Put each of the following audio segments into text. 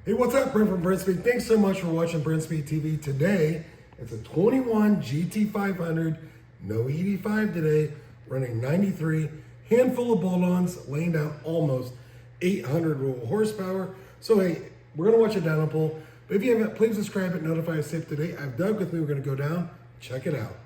Hey, what's up? Brent from Brenspeed. Thanks so much for watching Brenspeed TV. Today, it's a 21 GT500, no ED5 today, running 93, handful of bolt-ons, laying down almost 800 horsepower. So hey, we're gonna watch a dyno pull, but if you haven't, please subscribe and notify us if today. I've Doug with me, we're gonna go down, check it out.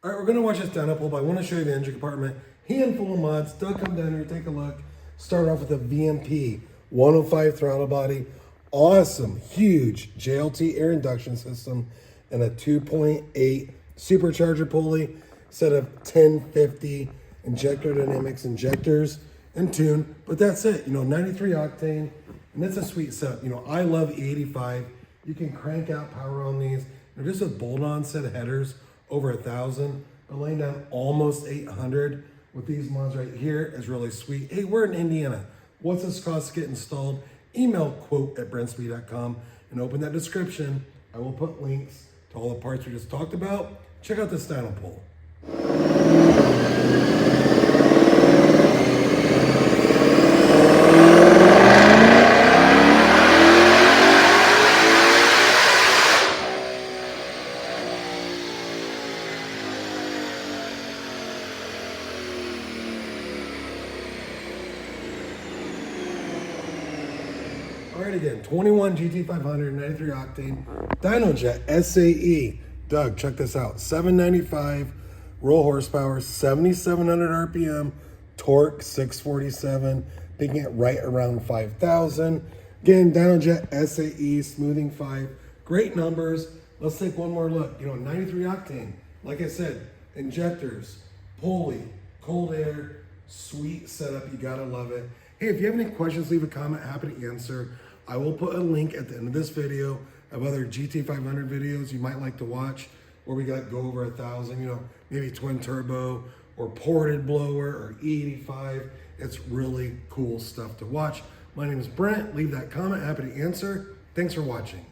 All right, we're gonna watch this dyno pull, but I wanna show you the engine compartment. Handful of mods. Doug, come down here, take a look. Start off with a VMP. 105 throttle body, awesome, huge JLT air induction system, and a 2.8 supercharger pulley, set of 1050 injector dynamics injectors and tune. But that's it, 93 octane, and it's a sweet setup. I love E85. You can crank out power on these. They're just a bolt-on set of headers, over 1,000, but laying down almost 800 with these mods right here is really sweet. Hey, we're in Indiana. What's this cost to get installed? Email quote@brenspeed.com and open that description. I will put links to all the parts we just talked about. Check out this dyno pull. All right, again, 21 GT500, 93 octane, DynoJet SAE. Doug, check this out. 795 roll horsepower, 7,700 RPM, torque 647, picking it right around 5,000. Again, DynoJet SAE, smoothing 5. Great numbers. Let's take one more look. 93 octane. Like I said, injectors, pulley, cold air, sweet setup. You gotta love it. Hey, if you have any questions, leave a comment. Happy to answer. I will put a link at the end of this video of other GT500 videos you might like to watch where we got go over 1,000, maybe twin turbo or ported blower or E85. It's really cool stuff to watch. My name is Brent. Leave that comment. Happy to answer. Thanks for watching.